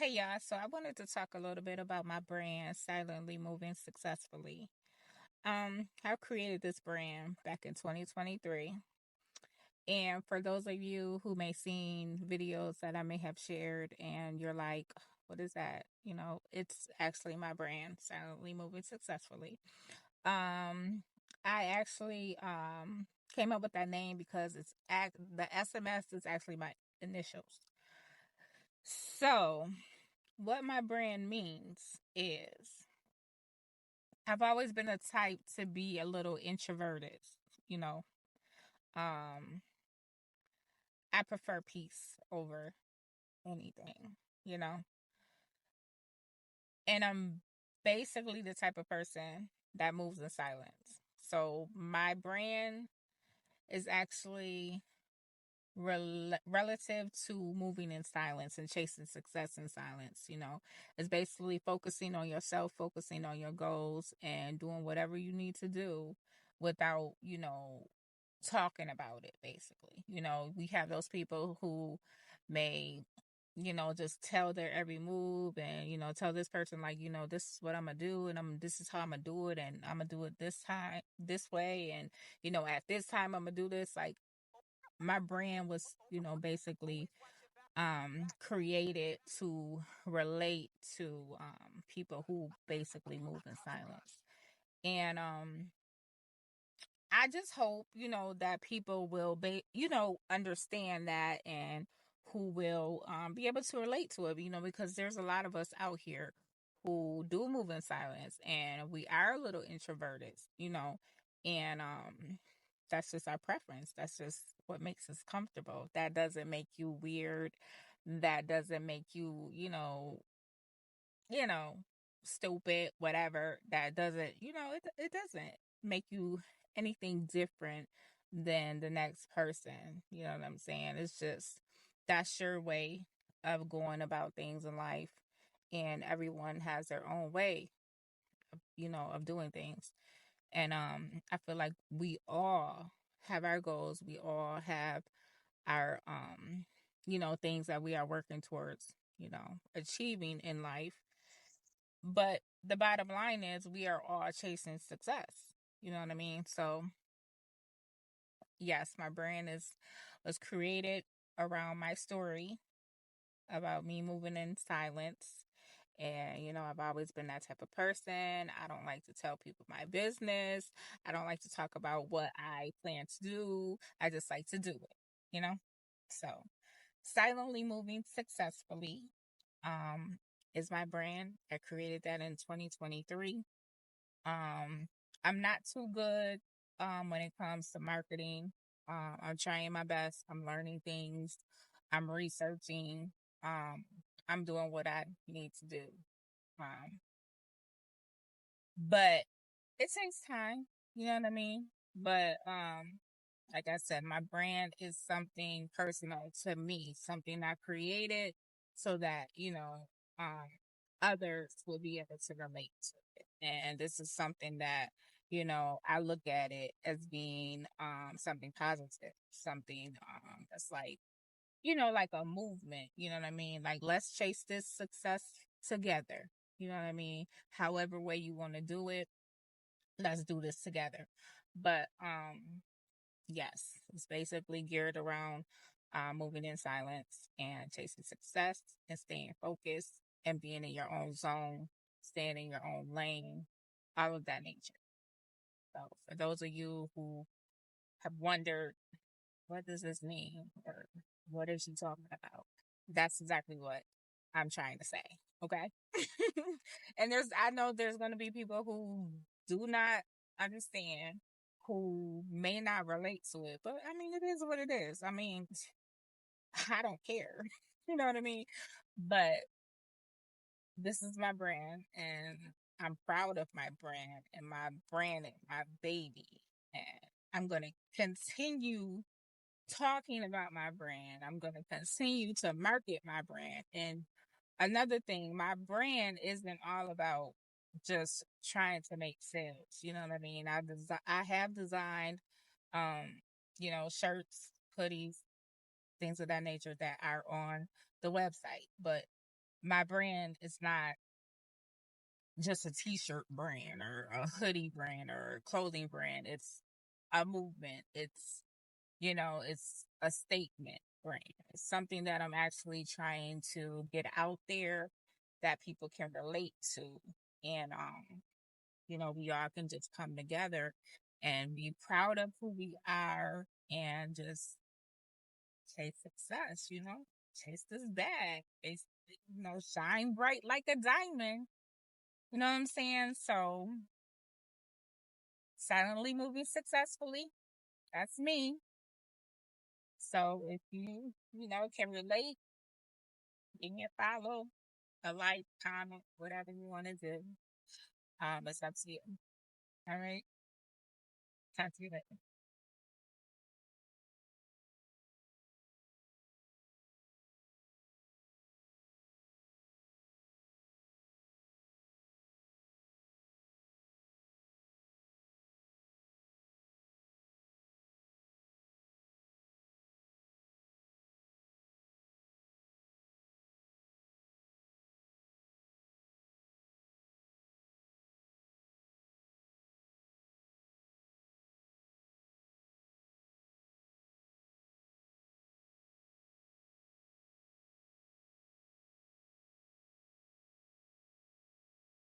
Hey y'all, so I wanted to talk a little bit about my brand, Silently Moving Successfully. I created this brand back in 2023. And for those of you who may seen videos that I may have shared and you're like, what is that? It's actually my brand, Silently Moving Successfully. I actually came up with that name because the SMS is actually my initials. So, what my brand means is I've always been a type to be a little introverted, you know. Um I prefer peace over anything, you know. And I'm basically the type of person that moves in silence. So my brand is actually relative to moving in silence and chasing success in silence. It's basically focusing on yourself, focusing on your goals, and doing whatever you need to do without talking about it. Basically, we have those people who may just tell their every move, and tell this person, like, this is what I'm gonna do, and this is how I'm gonna do it, and I'm gonna do it this time this way, and at this time I'm gonna do this. Like, my brand was, basically created to relate to people who basically move in silence. And I just hope, that people will be, understand that, and who will be able to relate to it, because there's a lot of us out here who do move in silence, and we are a little introverted, and that's just our preference. That's just what makes us comfortable. That doesn't make you weird. That doesn't make you, you know, stupid, whatever. That doesn't, it doesn't make you anything different than the next person. You know what I'm saying? It's just that's your way of going about things in life. And everyone has their own way, of doing things. And I feel like we all have our goals. We all have our things that we are working towards, achieving in life. But the bottom line is we are all chasing success. You know what I mean? So yes, my brand is was created around my story about me moving in silence. And, I've always been that type of person. I don't like to tell people my business. I don't like to talk about what I plan to do. I just like to do it, you know? So, silently moving successfully um, is my brand. I created that in 2023. Um, I'm not too good when it comes to marketing. I'm trying my best. I'm learning things. I'm researching. Um, I'm doing what I need to do. Um, but it takes time. You know what I mean? But like I said, my brand is something personal to me, something I created so that, um, others will be able to relate to it. And this is something that, I look at it as being something positive, something that's like, like a movement, you know what I mean? Like, let's chase this success together. You know what I mean? However way you want to do it, let's do this together. But yes, it's basically geared around moving in silence and chasing success and staying focused and being in your own zone, staying in your own lane, all of that nature. So, for those of you who have wondered, what does this mean? Or what is she talking about? That's exactly what I'm trying to say. Okay. And I know there's going to be people who do not understand, who may not relate to it, but I mean, it is what it is. I mean, I don't care. You know what I mean? But this is my brand, and I'm proud of my brand, and my brand is my baby. And I'm going to continue talking about my brand. I'm going to continue to market my brand. And another thing, my brand isn't all about just trying to make sales. You know what I mean? I have designed, shirts, hoodies, things of that nature that are on the website. But my brand is not just a t-shirt brand or a hoodie brand or a clothing brand. It's a movement. It's a statement brand. It's something that I'm actually trying to get out there that people can relate to. And, we all can just come together and be proud of who we are and just chase success, chase this bag. Shine bright like a diamond. You know what I'm saying? So, silently moving successfully. That's me. So, if you can relate, give me a follow, a like, comment, whatever you want to do. It's up to you. All right. Talk to you later.